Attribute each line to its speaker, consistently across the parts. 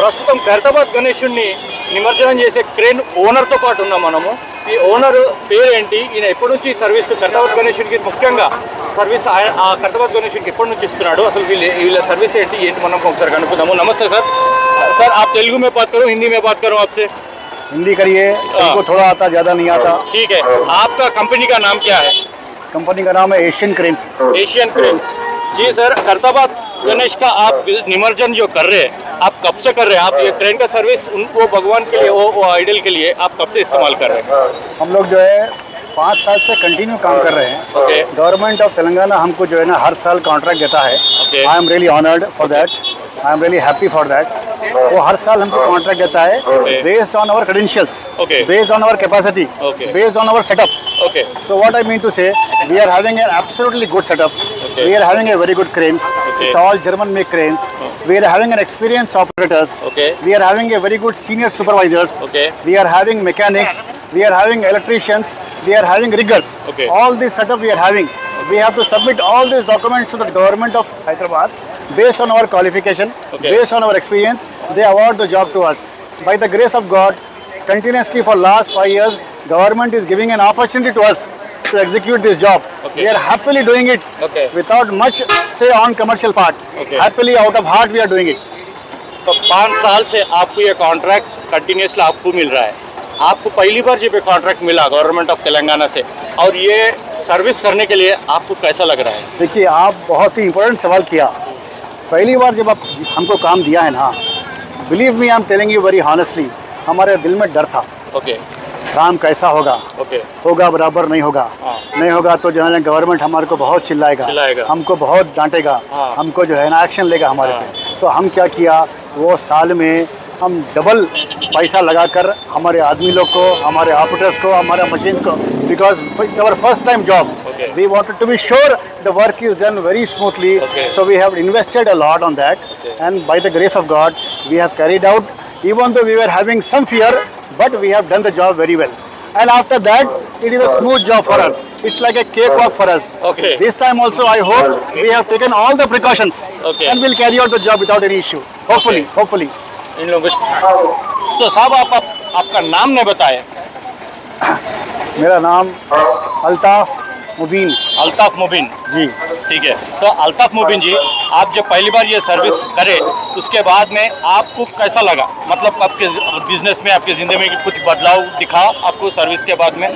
Speaker 1: ప్రస్తుతం ఖైరతాబాద్ గణేశుడిని నిమజ్జనం చేసే క్రేన్ ఓనర్తో పాటు ఉన్నాం మనము. ఈ ఓనర్ పేరేంటి, ఈయన ఎప్పటి నుంచి సర్వీస్ ఖైరతాబాద్ గణేశుడికి ముఖ్యంగా సర్వీస్ ఆ ఖైరతాబాద్ గణేశుడికి ఎప్పటి నుంచి ఇస్తున్నాడు, అసలు వీళ్ళ సర్వీస్ ఏంటి మనం ఒకసారి కనుక్కుందాము. నమస్తే సార్. सर आप तेलुगु में बात करो, हिंदी में बात करो आपसे?
Speaker 2: हिंदी करिए, हमको थोड़ा आता, ज़्यादा नहीं आता.
Speaker 1: ठीक है. आपका कंपनी का नाम क्या है?
Speaker 2: कंपनी का नाम है एशियन क्रेन्स.
Speaker 1: Asian cranes. जी सर, खैरताबाद गणेश का आप निमज्जन जो कर रहे हैं, आप कब से कर रहे हैं? आप ये क्रेन का सर्विस उनको भगवान के लिए, वो आइडल के लिए आप कब से इस्तेमाल कर रहे हैं?
Speaker 2: हम लोग जो है 5 साल से कंटिन्यू काम कर रहे हैं.
Speaker 1: ओके.
Speaker 2: गवर्नमेंट ऑफ तेलंगाना हमको जो है ना हर साल कॉन्ट्रैक्ट देता है.
Speaker 1: Okay.
Speaker 2: I am really honoured for that. I am really happy for that. वो हर साल हमको कॉन्ट्रैक्ट देता है based on our credentials, based on our capacity, based on our setup.
Speaker 1: Okay.
Speaker 2: So what I mean to say, we are having an absolutely good setup.
Speaker 1: Okay.
Speaker 2: We are having a very good cranes.
Speaker 1: Okay.
Speaker 2: It's all German made cranes. We are having an experienced operators.
Speaker 1: Okay.
Speaker 2: We are having a very good senior supervisors.
Speaker 1: Okay.
Speaker 2: We are having mechanics. We are having electricians. We are having riggers.
Speaker 1: Okay.
Speaker 2: All this setup we are having. We have to submit all these documents to the government of Hyderabad based on our qualification, based on our experience. They award the job to us. By the grace of God, continuously for last 5 years, government is giving an opportunity to us to execute this job. We are happily doing it without much say on commercial part. Happily out of heart we are doing it.
Speaker 1: तो 5 साल से आपको ये contract continuously आपको मिल रहा है. आपको पहली बार जब ये कॉन्ट्रैक्ट मिला गवर्नमेंट ऑफ तेलंगाना से, और ये सर्विस करने के लिए आपको कैसा लग रहा है?
Speaker 2: देखिए, आप बहुत ही इम्पोर्टेंट सवाल किया. पहली बार जब आप हमको काम दिया है ना, believe me, I am telling you very honestly, हमारे दिल में डर था.
Speaker 1: ओके.
Speaker 2: काम कैसा होगा, होगा बराबर नहीं होगा. नहीं होगा तो जो है ना गवर्नमेंट हमारे को बहुत चिल्लाएगा, हमको बहुत डांटेगा, हमको जो है ना एक्शन लेगा हमारे पे. तो हम क्या किया, वो साल में हम डबल पैसा लगाकर हमारे आदमी लोग को, हमारे ऑपरेटर्स को, हमारे मशीन को, because it's our first time job. We wanted to be sure the work is done very smoothly. So we have invested a lot on that, and by the grace of God we have carried out, even though we were having some fear, but we have done the job very well. And after that it is a smooth job for us. It's like a cakewalk for us. This time also I hope we have taken all the precautions, and we'll carry out the job without any issue. Hopefully.
Speaker 1: इन लोगों तो साहब आपका नाम नहीं बताए.
Speaker 2: मेरा नाम अल्ताफ मुबीन.
Speaker 1: अल्ताफ मुबीन
Speaker 2: जी.
Speaker 1: ठीक है. तो अल्ताफ मुबीन जी, आप जब पहली बार ये सर्विस करे उसके बाद में आपको कैसा लगा? मतलब आपके बिजनेस में, आपकी ज़िंदगी में कुछ बदलाव दिखा आपको सर्विस के बाद में?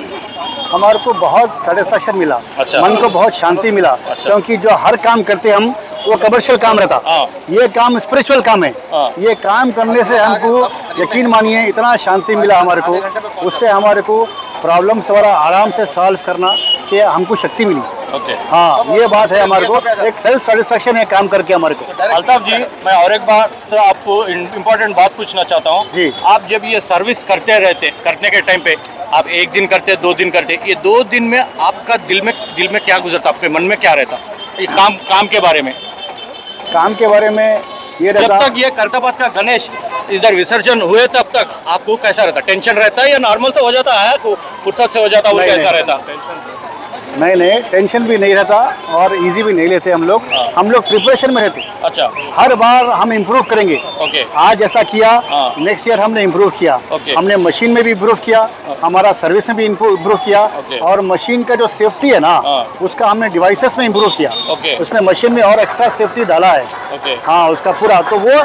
Speaker 2: हमारे को बहुत सेटिस्फैक्शन मिला.
Speaker 1: अच्छा.
Speaker 2: मन को बहुत शांति मिला. अच्छा. क्योंकि जो हर काम करते हम वो कमर्शियल काम रहता. ये काम स्पिरिचुअल काम है. ये काम करने से हमको यकीन मानिए इतना शांति मिला हमारे को. उससे हमारे को प्रॉब्लम सारा आराम से सॉल्व करना कि हमको शक्ति मिली. हाँ, ये बात है हमारे को, एक सेल्फ सेटिस्फैक्शन है काम करके हमारे को.
Speaker 1: अल्ताफ जी, मैं और एक बात तो आपको इम्पोर्टेंट बात पूछना चाहता हूँ
Speaker 2: जी.
Speaker 1: आप जब ये सर्विस करने के टाइम पे आप 1 दिन करते, 2 दिन करते, ये 2 दिन में आपका दिल में क्या गुजरता, आपके मन में क्या रहता ये काम के बारे में?
Speaker 2: काम के बारे में ये रहता,
Speaker 1: जब तक ये खैरताबाद का गणेश इधर विसर्जन हुए तब तक आपको कैसा रहता? टेंशन रहता है या नॉर्मल से हो जाता है, फुर्सत से हो जाता है, कैसा रहता?
Speaker 2: नहीं, टेंशन भी नहीं रहता और इजी भी नहीं लेते हम लोग. हम लोग प्रिपरेशन में रहते.
Speaker 1: अच्छा. हर
Speaker 2: हर बार हम इम्प्रूव करेंगे. आज ऐसा किया, नेक्स्ट ईयर हमने इम्प्रूव किया. हमने मशीन में भी इम्प्रूव किया, हमारा सर्विस में भी इम्प्रूव किया, और मशीन का जो सेफ्टी है ना उसका हमने डिवाइसेस में इम्प्रूव किया. उसमें मशीन में और एक्स्ट्रा सेफ्टी डाला है. हाँ, उसका पूरा. तो वो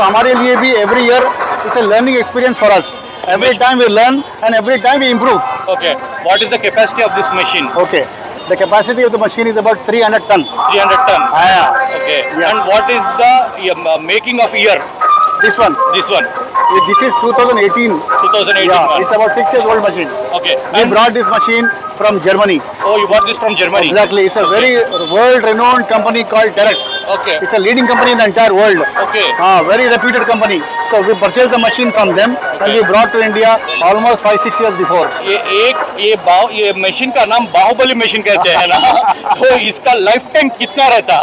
Speaker 2: हमारे लिए भी every year it's a learning experience for us. Every time we learn and every time we improve.
Speaker 1: Okay. What is the capacity of this machine?
Speaker 2: Okay. The capacity of the machine is about 300 ton.
Speaker 1: 300 ton.
Speaker 2: Yeah.
Speaker 1: Okay.
Speaker 2: Yes.
Speaker 1: And what is the making of year?
Speaker 2: This one.
Speaker 1: This one.
Speaker 2: This is 2018.
Speaker 1: 2018
Speaker 2: Yeah.
Speaker 1: one.
Speaker 2: It's about 6 years old machine.
Speaker 1: Okay.
Speaker 2: We brought this machine from Germany.
Speaker 1: Oh, you bought this from Germany?
Speaker 2: Exactly. It's a very world-renowned company called Terex.
Speaker 1: Okay.
Speaker 2: It's a leading company in the entire world.
Speaker 1: Okay.
Speaker 2: Very reputed company. So we purchased the machine from them and we brought to India almost 5-6 years before.
Speaker 1: ये machine का नाम Baahubali machine कहते हैं ना? तो इसका life time कितना रहता?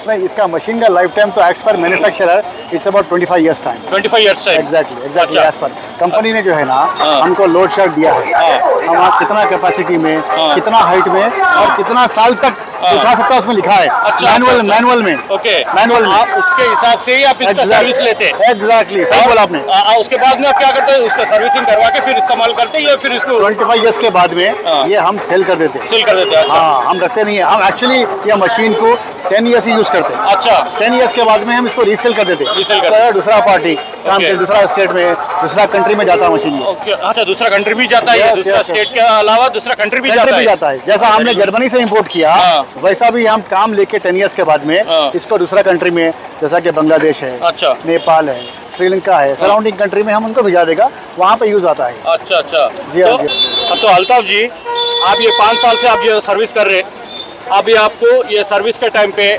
Speaker 2: नहीं, इसका मशीन का लाइफ टाइम तो as per manufacturer it's about 25 years time.
Speaker 1: 25 years time.
Speaker 2: Exactly as per company ने जो है ना हमको लोड शेड दिया है. हम कितना कैपेसिटी में, कितना हाइट में और कितना साल तक उठा सकता हूँ, उसमें लिखा है
Speaker 1: अच्छा,
Speaker 2: मैनुअल में।
Speaker 1: ओके,
Speaker 2: मैनुअल में
Speaker 1: आप उसके हिसाब से ही आप इसका सर्विस लेते हैं।
Speaker 2: एग्जैक्टली, सही बोला आपने।
Speaker 1: उसके बाद में आप क्या करते हैं, उसका सर्विसिंग करवा के फिर इस्तेमाल करते हैं या फिर इसको
Speaker 2: 25 ईयर्स के बाद में ये हम सेल कर देते हैं।
Speaker 1: सेल कर देते हैं? अच्छा।
Speaker 2: हाँ, हम रखते नहीं है, हम एक्चुअली ये मशीन को 10 ईयर्स ही यूज करते हैं।
Speaker 1: अच्छा,
Speaker 2: 10 ईयर्स के बाद में हम इसको रीसेल कर देते हैं।
Speaker 1: रीसेल करते हैं।
Speaker 2: दूसरा पार्टी काम से दूसरा स्टेट में, दूसरा कंट्री में जाता है मशीन।
Speaker 1: ओके, अच्छा, दूसरा कंट्री भी जाता है,
Speaker 2: Yes,
Speaker 1: दूसरा
Speaker 2: yes,
Speaker 1: स्टेट के अलावा दूसरा कंट्री भी जाता है।
Speaker 2: जैसा हमने जर्मनी से इंपोर्ट किया, वैसा भी हम काम लेके 10 ईयर्स के बाद में इसको दूसरा कंट्री में, जैसा कि बांग्लादेश है,
Speaker 1: अच्छा,
Speaker 2: नेपाल है, श्रीलंका है, सराउंडिंग कंट्री में हम उनको भिजा देगा, वहाँ पे यूज आता है।
Speaker 1: अच्छा अच्छा।
Speaker 2: जी हाँ, जी।
Speaker 1: तो अल्ताफ जी, आप ये 5 साल से आप ये सर्विस कर रहे हैं, अभी आपको ये सर्विस के टाइम पे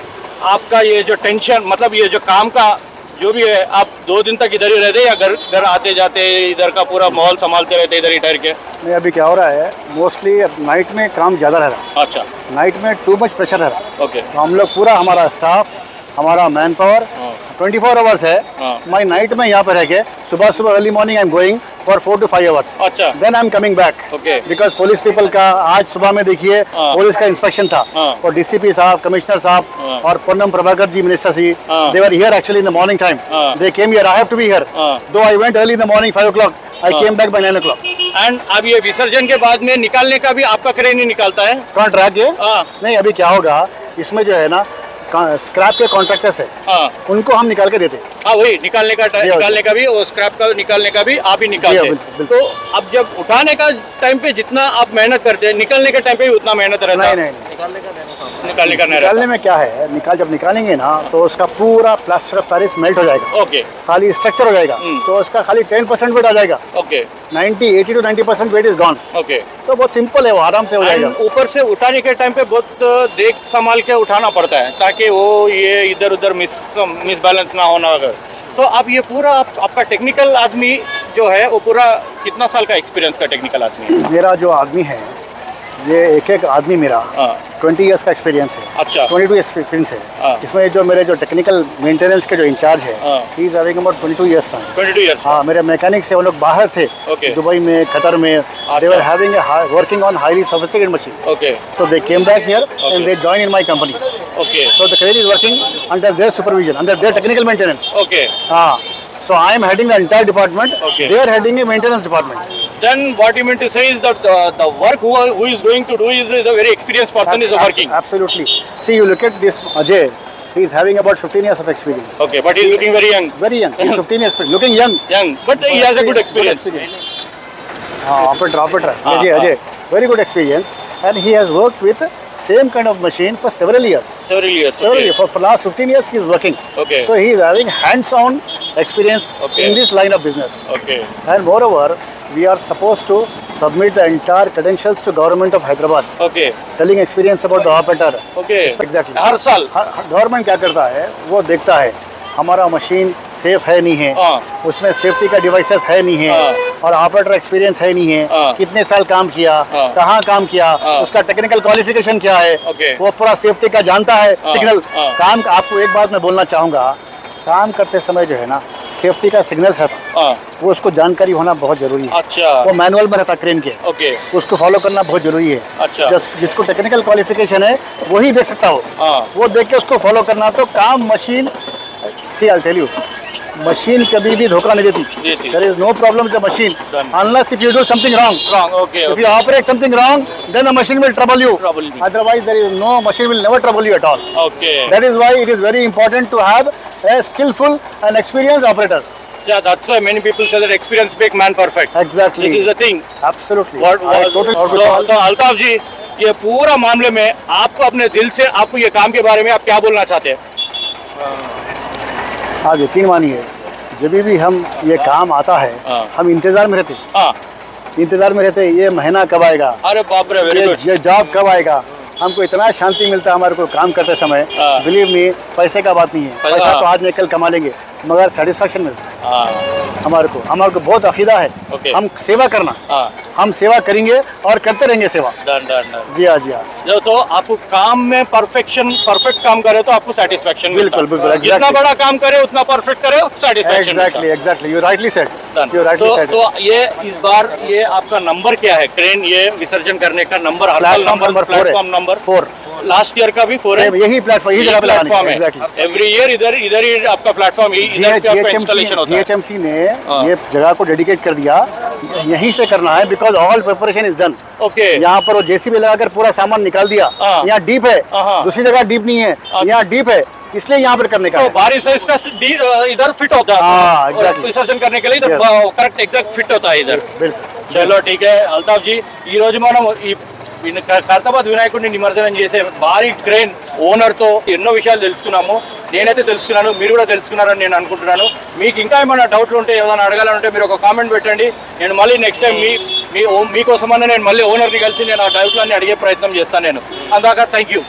Speaker 1: आपका ये जो टेंशन, मतलब ये जो काम का जो भी है, आप 2 दिन तक इधर ही रहते या घर आते जाते इधर का पूरा माहौल संभालते रहते इधर ही ठहर के?
Speaker 2: नहीं, अभी क्या हो रहा है, मोस्टली नाइट में काम ज़्यादा रह रहा है।
Speaker 1: अच्छा,
Speaker 2: नाइट में टू मच प्रेशर रह रहा है।
Speaker 1: ओके,
Speaker 2: तो हम लोग पूरा, हमारा स्टाफ, हमारा मैन पावर 24 आवर्स है। मैं नाइट में यहाँ पे रह के सुबह early morning I am going for 4 to 5 hours।
Speaker 1: अच्छा,
Speaker 2: then I am coming back.
Speaker 1: Okay,
Speaker 2: because police people का आज सुबह में देखिए पुलिस का इंस्पेक्शन था, और डीसीपी साहब, कमिश्नर साहब और Poonam Prabhakar ji, minister ji, they were here actually in the morning time. They came here, I have to be here, though I went early in the morning 5 o'clock, I came back by 9 o'clock।
Speaker 1: And अब ये विसर्जन के बाद में निकालने का भी आपका क्रेन ही निकालता है?
Speaker 2: कॉन्ट्रैक्ट ये नहीं, अभी क्या होगा इसमें जो है ना, स्क्रैप के कॉन्ट्रैक्टर्स है, उनको हम निकाल के देते हैं।
Speaker 1: हाँ, वही निकालने का भी और स्क्रैप का निकालने का भी आप ही निकालते हैं। तो अब जब उठाने का टाइम पे जितना आप मेहनत करते हैं, निकालने के टाइम पे भी उतना मेहनत रहता है?
Speaker 2: नहीं,
Speaker 1: निकालने में
Speaker 2: क्या है, जब निकालेंगे ना तो उसका पूरा प्लास्टर ऑफ पेरिस मेल्ट हो जाएगा।
Speaker 1: ओके,
Speaker 2: खाली स्ट्रक्चर हो जाएगा, तो उसका खाली 10% वेट आ जाएगा।
Speaker 1: Okay,
Speaker 2: 80 to 90% weight is gone.
Speaker 1: Okay,
Speaker 2: तो बहुत सिंपल है, वो आराम से हो जाएगा।
Speaker 1: ऊपर से उठाने के टाइम पे बहुत देख संभाल के उठाना पड़ता है ताकि वो ये इधर उधर मिस बैलेंस ना होना। अगर तो अब ये पूरा आपका टेक्निकल आदमी जो है, वो पूरा कितना साल का एक्सपीरियंस का टेक्निकल आदमी है?
Speaker 2: मेरा जो आदमी है, ये एक आदमी मेरा 20 ईयर्स का एक्सपीरियंस है।
Speaker 1: अच्छा,
Speaker 2: 22 एक्सपीरियंस है। इसमें जो मेरे जो टेक्निकल मेंटेनेंस के जो इंचार्ज है, he is having about 22 years time.
Speaker 1: 22 years.
Speaker 2: हाँ, मेरे मैकेनिक से वो लोग बाहर थे, दुबई में, कतर में, they were having working on highly sophisticated machines.
Speaker 1: Okay,
Speaker 2: so they came back here and they join in my company.
Speaker 1: Okay,
Speaker 2: so the crane is working under their supervision, under their technical maintenance.
Speaker 1: Okay,
Speaker 2: हाँ, so I am heading the entire department.
Speaker 1: Okay.
Speaker 2: They are heading a maintenance department.
Speaker 1: then what you mean to say is that the work who is going to do is a very experienced person is working.
Speaker 2: Absolutely. See, you look at this Ajay. He is having about 15 years of experience.
Speaker 1: Okay, but he is looking very young.
Speaker 2: Very young. He's 15 years, looking young.
Speaker 1: Young, but he has a good experience.
Speaker 2: Operator. Ajay. Very good experience, and he has worked with same kind of machine for several years.
Speaker 1: Several years.
Speaker 2: Several years. For last 15 years, he is working.
Speaker 1: Okay.
Speaker 2: So he is having hands-on experience in this line of business.
Speaker 1: Okay.
Speaker 2: And moreover, we are supposed to submit the entire credentials to government of Hyderabad.
Speaker 1: Okay.
Speaker 2: Telling experience about the operator.
Speaker 1: Okay.
Speaker 2: Exactly.
Speaker 1: हर साल
Speaker 2: government क्या करता है, वो देखता है हमारा machine safe है नहीं है, उसमें सेफ्टी का डिवाइसेस है नहीं है, और ऑपरेटर एक्सपीरियंस है नहीं है, कितने साल काम किया, कहाँ काम किया, उसका टेक्निकल क्वालिफिकेशन क्या है, वो पूरा सेफ्टी का जानता है। सिग्नल काम, आपको एक बात मैं बोलना चाहूँगा, काम करते समय जो है ना, सेफ्टी का सिग्नल्स रहता, वो उसको जानकारी होना बहुत जरूरी है।
Speaker 1: अच्छा,
Speaker 2: वो मैनुअल में रहता क्रेन के।
Speaker 1: ओके,
Speaker 2: उसको फॉलो करना बहुत जरूरी है।
Speaker 1: अच्छा,
Speaker 2: जिसको टेक्निकल क्वालिफिकेशन है वही देख सकता हो, वो देख के उसको फॉलो करना। तो काम machine, see I tell you, machine कभी भी धोखा नहीं देती। There is no problem with the machine unless if you do something wrong.
Speaker 1: Okay,
Speaker 2: if you operate something wrong, then the machine will trouble you, otherwise there is no, machine will never trouble you at all.
Speaker 1: Okay,
Speaker 2: that is why it is very important to have a skillful and experienced operators.
Speaker 1: Yeah, that's why many people say that experience make man perfect.
Speaker 2: Exactly.
Speaker 1: This is the thing.
Speaker 2: Absolutely.
Speaker 1: तो अल्ताफ जी, ये पूरा मामले में आपको अपने दिल से, आपको ये काम के बारे में आप क्या बोलना चाहते हैं?
Speaker 2: हाँ, यकीन मानिए, जब भी हम ये काम आता है, हम इंतजार में रहते। इंतजार में रहते, ये महीना कब आएगा,
Speaker 1: अरे बाप रे,
Speaker 2: ये जॉब कब आएगा। हमको इतना शांति मिलता है हमारे को काम करते समय, बिलीव मी, पैसे का बात नहीं है, पैसा तो आज नहीं कल कमा लेंगे, मगर सेटिस्फैक्शन मिलता है हमारे को बहुत अकीदा है। हम सेवा करना, हम सेवा करेंगे और करते रहेंगे सेवा। जी हाँ, जी हाँ।
Speaker 1: तो आपको काम में परफेक्ट काम करे तो आपको सेटिस्फैक्शन मिलता है।
Speaker 2: बिल्कुल,
Speaker 1: जितना बड़ा काम करे उतना परफेक्ट करे, satisfaction.
Speaker 2: Exactly, you rightly said.
Speaker 1: तो ये इस बार ये आपका नंबर क्या है, क्रेन ये विसर्जन करने का number?
Speaker 2: Platform number 4।
Speaker 1: Last year का भी 4 है,
Speaker 2: यही प्लेटफॉर्म, यही जगह पे लगाने
Speaker 1: प्लेटफॉर्म
Speaker 2: का,
Speaker 1: है।
Speaker 2: एग्जैक्टली।
Speaker 1: एवरी ईयर इधर ही आपका प्लेटफॉर्म, इधर पे आपका इंस्टॉलेशन होता है।
Speaker 2: GHMC ने ये जगह को डेडिकेट कर दिया, यहीं से करना है, because all preparation is done.
Speaker 1: Okay,
Speaker 2: यहाँ पर वो JCB लगाकर पूरा सामान निकाल दिया। यहाँ डीप है, दूसरी जगह डीप नहीं है, यहाँ डीप है, इसलिए यहाँ पर करने का
Speaker 1: तो
Speaker 2: है।
Speaker 1: बारिश से इसका इधर फिट होता है,
Speaker 2: हाँ, exactly.
Speaker 1: विसर्जन करने के लिए इधर करेक्ट एग्जैक्ट फिट होता है इधर।
Speaker 2: बिल्कुल।
Speaker 1: చలో ఠీకే అల్తాఫ్ జీ, ఈ రోజు మనం ఈ కర్తాబాద్ వినాయకుడిని నిమజ్జనం చేసే భారీ క్రేన్ ఓనర్తో ఎన్నో విషయాలు తెలుసుకున్నాము. నేనైతే తెలుసుకున్నాను, మీరు కూడా తెలుసుకున్నారని నేను అనుకుంటున్నాను. మీకు ఇంకా ఏమైనా డౌట్లు ఉంటే, ఏదైనా అడగాలంటే మీరు ఒక కామెంట్ పెట్టండి. నేను మళ్ళీ నెక్స్ట్ టైం మీకోసమన్నా నేను మళ్ళీ ఓనర్ని కలిసి నేను ఆ డౌట్లన్నీ అడిగే ప్రయత్నం చేస్తాను. నేను అందాక థ్యాంక్ యూ.